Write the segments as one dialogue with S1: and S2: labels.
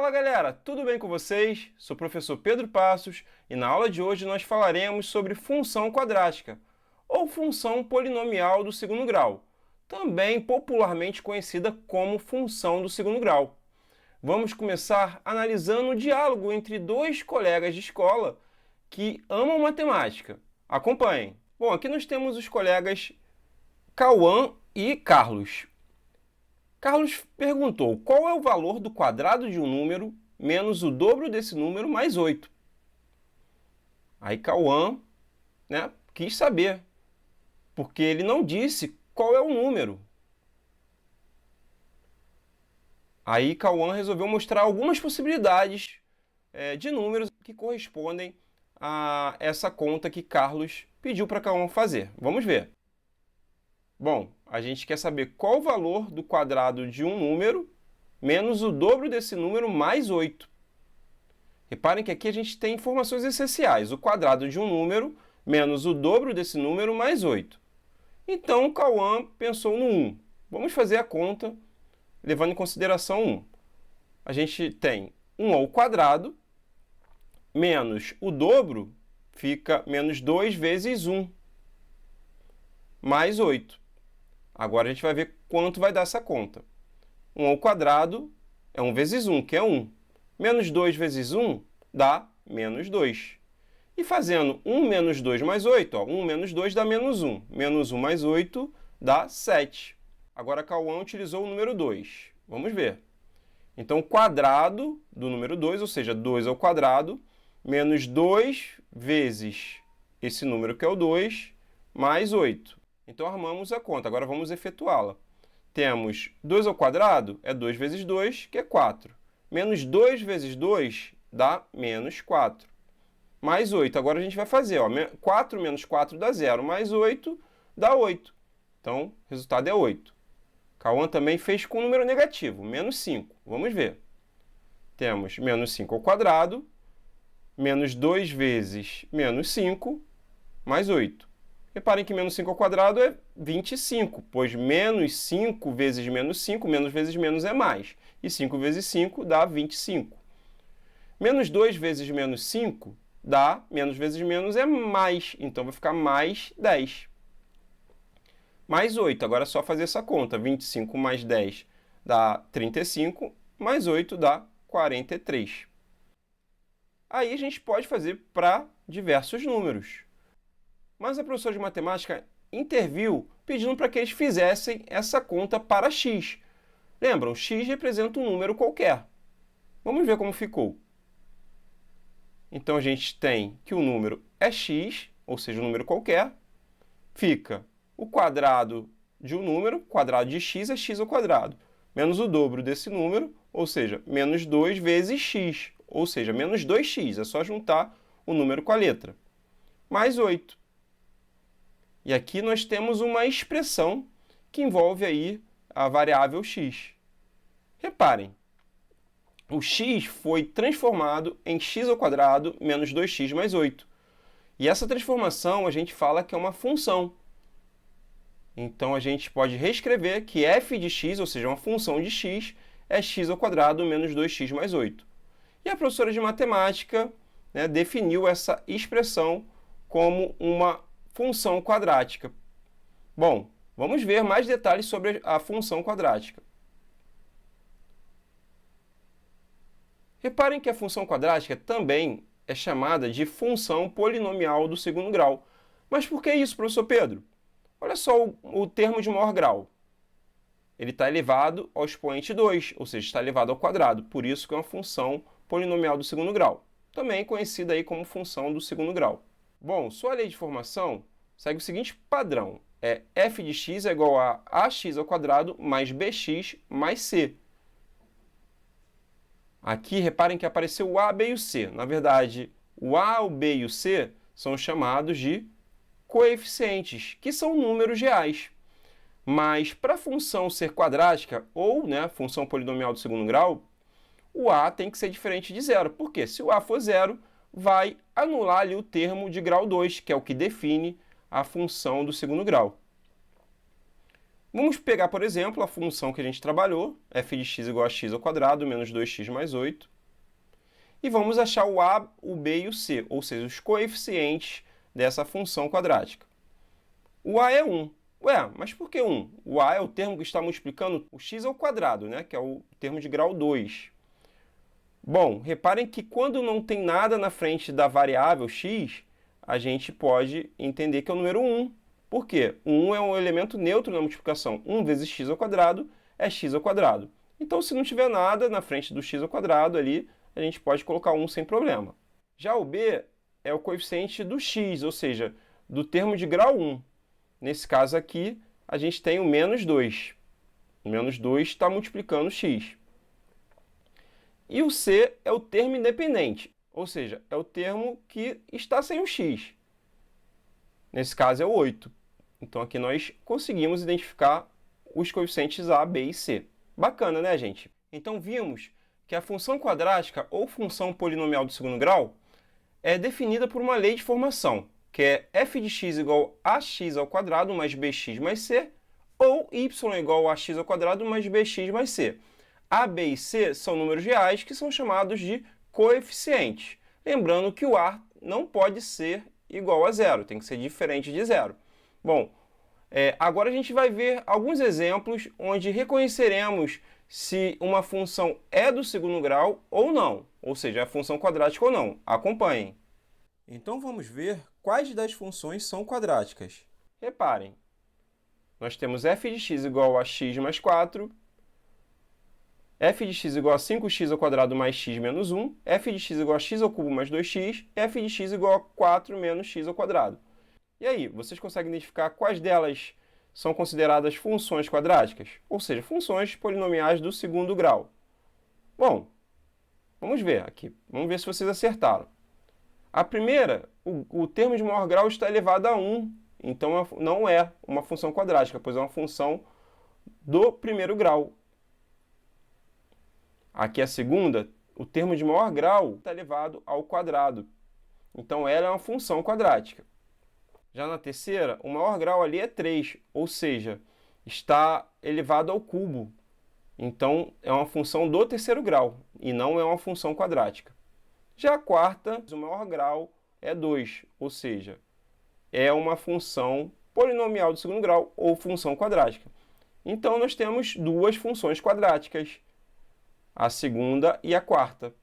S1: Fala galera, tudo bem com vocês? Sou o professor Pedro Passos e na aula de hoje nós falaremos sobre função quadrática, ou função polinomial do segundo grau, também popularmente conhecida como função do segundo grau. Vamos começar analisando o diálogo entre dois colegas de escola que amam matemática. Acompanhem! Bom, aqui nós temos os colegas Cauã e Carlos. Carlos perguntou qual é o valor do quadrado de um número menos o dobro desse número mais 8. Aí Cauã, quis saber, porque ele não disse qual é o número. Aí Cauã resolveu mostrar algumas possibilidades de números que correspondem a essa conta que Carlos pediu para Cauã fazer. Vamos ver. Bom, a gente quer saber qual o valor do quadrado de um número menos o dobro desse número mais 8. Reparem que aqui a gente tem informações essenciais. O quadrado de um número menos o dobro desse número mais 8. Então, o Cauã pensou no 1. Vamos fazer a conta levando em consideração 1. A gente tem 1 ao quadrado menos o dobro fica menos 2 vezes 1 mais 8. Agora a gente vai ver quanto vai dar essa conta. 1 ao quadrado é 1 vezes 1, que é 1. Menos 2 vezes 1 dá menos 2. E fazendo 1 menos 2 mais 8, 1 menos 2 dá menos 1. Menos 1 mais 8 dá 7. Agora Cauã utilizou o número 2. Vamos ver. Então, o quadrado do número 2, ou seja, 2 ao quadrado, menos 2 vezes esse número que é o 2, mais 8. Então, armamos a conta. Agora, vamos efetuá-la. Temos 2 ao quadrado, é 2 vezes 2, que é 4. Menos 2 vezes 2 dá menos 4. Mais 8. Agora, a gente vai fazer. 4 menos 4 dá 0. Mais 8 dá 8. Então, o resultado é 8. Cauã também fez com um número negativo, menos 5. Vamos ver. Temos menos 5 ao quadrado, menos 2 vezes menos 5, mais 8. Reparem que menos 5 ao quadrado é 25, pois menos 5 vezes menos 5, menos vezes menos é mais. E 5 vezes 5 dá 25. Menos 2 vezes menos 5 dá, menos vezes menos é mais, então vai ficar mais 10. Mais 8, agora é só fazer essa conta. 25 mais 10 dá 35, mais 8 dá 43. Aí a gente pode fazer para diversos números. Mas a professora de matemática interviu pedindo para que eles fizessem essa conta para x. Lembram? X representa um número qualquer. Vamos ver como ficou. Então, a gente tem que o número é x, ou seja, um número qualquer. Fica o quadrado de um número, quadrado de x é x ao quadrado, menos o dobro desse número, ou seja, menos 2 vezes x, ou seja, menos 2x. É só juntar o número com a letra. Mais 8. E aqui nós temos uma expressão que envolve aí a variável x. Reparem, o x foi transformado em x ao quadrado menos 2x mais 8. E essa transformação a gente fala que é uma função. Então, a gente pode reescrever que f de x, ou seja, uma função de x, é x ao quadrado menos 2x mais 8. E a professora de matemática definiu essa expressão como uma função quadrática. Bom, vamos ver mais detalhes sobre a função quadrática. Reparem que a função quadrática também é chamada de função polinomial do segundo grau. Mas por que isso, professor Pedro? Olha só o termo de maior grau. Ele está elevado ao expoente 2, ou seja, está elevado ao quadrado. Por isso que é uma função polinomial do segundo grau, também conhecida aí como função do segundo grau. Bom, sua lei de formação segue o seguinte padrão. F de x é igual a ax ao quadrado mais bx mais c. Aqui, reparem que apareceu o a, b e o c. Na verdade, o a, o b e o c são chamados de coeficientes, que são números reais. Mas para a função ser quadrática, ou função polinomial do segundo grau, o a tem que ser diferente de zero. Por quê? Se o a for zero, vai anular ali o termo de grau 2, que é o que define a função do segundo grau. Vamos pegar, por exemplo, a função que a gente trabalhou, f de x igual a x ao quadrado menos 2x mais 8. e vamos achar o a, o b e o c, ou seja, os coeficientes dessa função quadrática. O a é 1. Ué, mas por que 1? O a é o termo que está multiplicando o x ao quadrado, né? Que é o termo de grau 2. Bom, reparem que quando não tem nada na frente da variável x, a gente pode entender que é o número 1. Por quê? O 1 é um elemento neutro na multiplicação. 1 vezes x ao quadrado é x ao quadrado. Então, se não tiver nada na frente do x ao quadrado ali, a gente pode colocar 1 sem problema. Já o b é o coeficiente do x, ou seja, do termo de grau 1. Nesse caso aqui, a gente tem o menos 2. O menos 2 está multiplicando x. E o c é o termo independente, ou seja, é o termo que está sem o x. Nesse caso é o 8. Então aqui nós conseguimos identificar os coeficientes a, b e c. Bacana, né, gente? Então vimos que a função quadrática ou função polinomial do segundo grau é definida por uma lei de formação, que é f de x igual a ax ao quadrado mais bx mais c, ou y igual a ax ao quadrado mais bx mais c. A, b e c são números reais que são chamados de coeficientes. Lembrando que o a não pode ser igual a zero, tem que ser diferente de zero. Bom, agora a gente vai ver alguns exemplos onde reconheceremos se uma função é do segundo grau ou não, ou seja, é função quadrática ou não. Acompanhem. Então vamos ver quais das funções são quadráticas. Reparem, nós temos f de x igual a x mais 4, f de x igual a 5x ao quadrado mais x menos 1, f de x igual a x ao cubo mais 2x, f de x igual a 4 menos x ao quadrado. E aí, vocês conseguem identificar quais delas são consideradas funções quadráticas? Ou seja, funções polinomiais do segundo grau. Bom, vamos ver aqui. Vamos ver se vocês acertaram. A primeira, o termo de maior grau está elevado a 1. Então, não é uma função quadrática, pois é uma função do primeiro grau. Aqui a segunda, o termo de maior grau está elevado ao quadrado. Então, ela é uma função quadrática. Já na terceira, o maior grau ali é 3, ou seja, está elevado ao cubo. Então, é uma função do terceiro grau e não é uma função quadrática. Já a quarta, o maior grau é 2, ou seja, é uma função polinomial do segundo grau ou função quadrática. Então, nós temos duas funções quadráticas, a segunda e a quarta.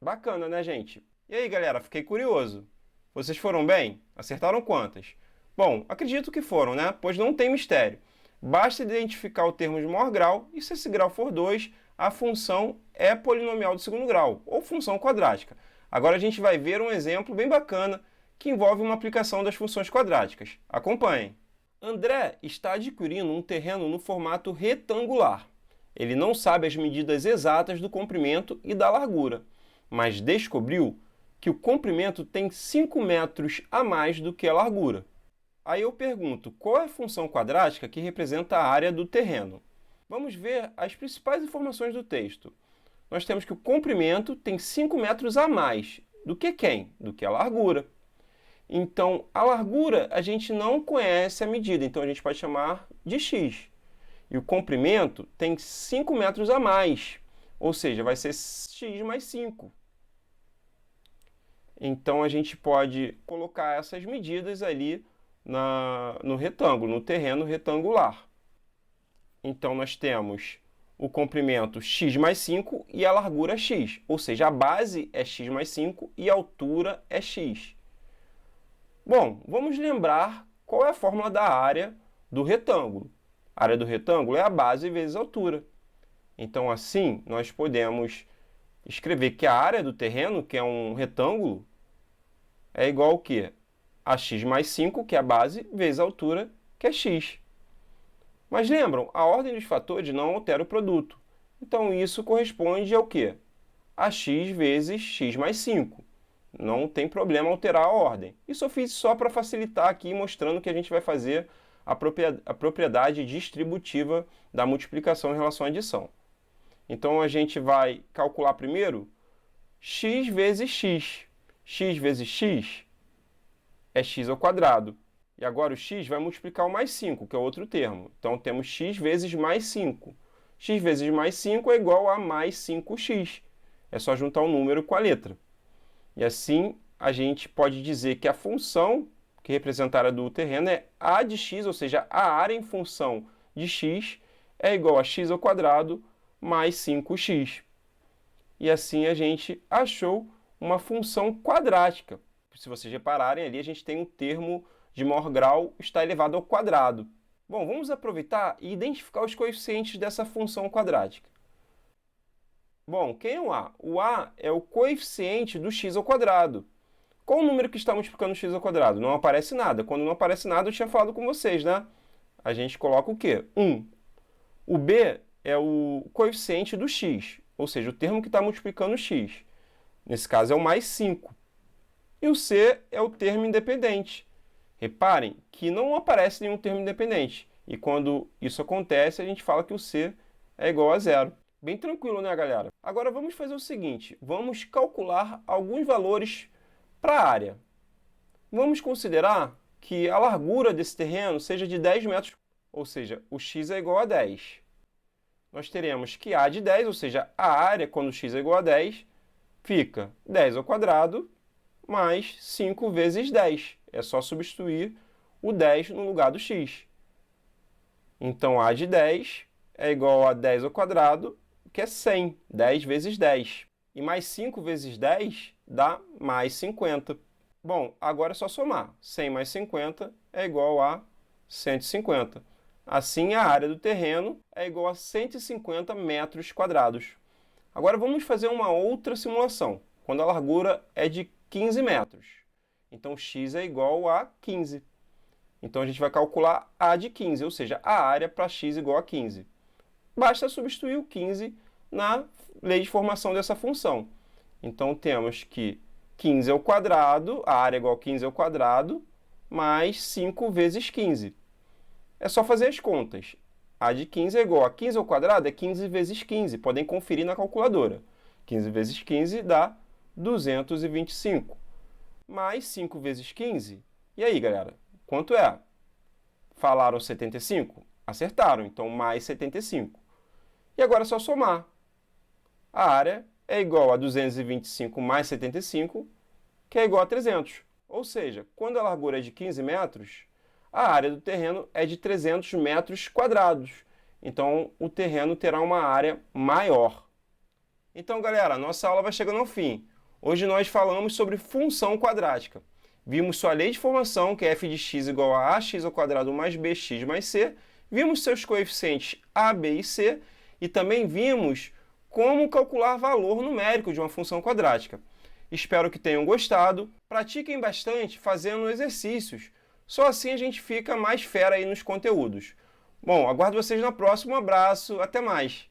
S1: Bacana, né, gente? E aí, galera, fiquei curioso. Vocês foram bem? Acertaram quantas? Bom, acredito que foram, né? Pois não tem mistério. Basta identificar o termo de maior grau e se esse grau for 2, a função é polinomial do segundo grau, ou função quadrática. Agora a gente vai ver um exemplo bem bacana que envolve uma aplicação das funções quadráticas. Acompanhem. André está adquirindo um terreno no formato retangular. Ele não sabe as medidas exatas do comprimento e da largura, mas descobriu que o comprimento tem 5 metros a mais do que a largura. Aí eu pergunto, qual é a função quadrática que representa a área do terreno? Vamos ver as principais informações do texto. Nós temos que o comprimento tem 5 metros a mais do que quem? Do que a largura. Então, a largura a gente não conhece a medida, então a gente pode chamar de x. E o comprimento tem 5 metros a mais, ou seja, vai ser x mais 5. Então, a gente pode colocar essas medidas ali no retângulo, no terreno retangular. Então, nós temos o comprimento x mais 5 e a largura x, ou seja, a base é x mais 5 e a altura é x. Bom, vamos lembrar qual é a fórmula da área do retângulo. A área do retângulo é a base vezes a altura. Então, assim, nós podemos escrever que a área do terreno, que é um retângulo, é igual ao quê? A x mais 5, que é a base, vezes a altura, que é x. Mas lembram, a ordem dos fatores não altera o produto. Então, isso corresponde ao quê? A x vezes x mais 5. Não tem problema alterar a ordem. Isso eu fiz só para facilitar aqui, mostrando que a gente vai fazer a propriedade distributiva da multiplicação em relação à adição. Então, a gente vai calcular primeiro x vezes x. X vezes x é x ao quadrado. E agora o x vai multiplicar o mais 5, que é outro termo. Então, temos x vezes mais 5. X vezes mais 5 é igual a mais 5x. É só juntar o número com a letra. E assim, a gente pode dizer que a função que representa a área do terreno é a de x, ou seja, a área em função de x é igual a x ao quadrado mais 5x. E assim a gente achou uma função quadrática. Se vocês repararem ali, a gente tem um termo de maior grau está elevado ao quadrado. Bom, vamos aproveitar e identificar os coeficientes dessa função quadrática. Bom, quem é o a? O a é o coeficiente do x ao quadrado. Qual o número que está multiplicando x ao quadrado? Não aparece nada. Quando não aparece nada, eu tinha falado com vocês, né? A gente coloca o quê? 1. O b é o coeficiente do x, ou seja, o termo que está multiplicando x. Nesse caso é o mais 5. E o c é o termo independente. Reparem que não aparece nenhum termo independente. E quando isso acontece, a gente fala que o c é igual a zero. Bem tranquilo, né, galera? Agora vamos fazer o seguinte, vamos calcular alguns valores para a área. Vamos considerar que a largura desse terreno seja de 10 metros, ou seja, o x é igual a 10. Nós teremos que a de 10, ou seja, a área, quando x é igual a 10, fica 10 ao quadrado mais 5 vezes 10. É só substituir o 10 no lugar do x. Então, a de 10 é igual a 10 ao quadrado, que é 100. 10 vezes 10. E mais 5 vezes 10 dá mais 50. Bom, agora é só somar. 100 mais 50 é igual a 150. Assim, a área do terreno é igual a 150 metros quadrados. Agora vamos fazer uma outra simulação, quando a largura é de 15 metros. Então, x é igual a 15. Então, a gente vai calcular a de 15, ou seja, a área para x igual a 15. Basta substituir o 15 na lei de formação dessa função. Então, temos que 15 ao quadrado, a área é igual a 15 ao quadrado, mais 5 vezes 15. É só fazer as contas. A de 15 é igual a 15 ao quadrado, é 15 vezes 15. Podem conferir na calculadora. 15 vezes 15 dá 225. Mais 5 vezes 15. E aí, galera? Quanto é? Falaram 75? Acertaram, então mais 75. E agora é só somar. A área é igual a 225 mais 75, que é igual a 300. Ou seja, quando a largura é de 15 metros, a área do terreno é de 300 metros quadrados. Então, o terreno terá uma área maior. Então, galera, nossa aula vai chegando ao fim. Hoje nós falamos sobre função quadrática. Vimos sua lei de formação, que é f de x igual a ax ao quadrado mais bx mais c. Vimos seus coeficientes a, b e c. E também vimos como calcular valor numérico de uma função quadrática. Espero que tenham gostado. Pratiquem bastante fazendo exercícios. Só assim a gente fica mais fera aí nos conteúdos. Bom, aguardo vocês na próxima. Um abraço, até mais!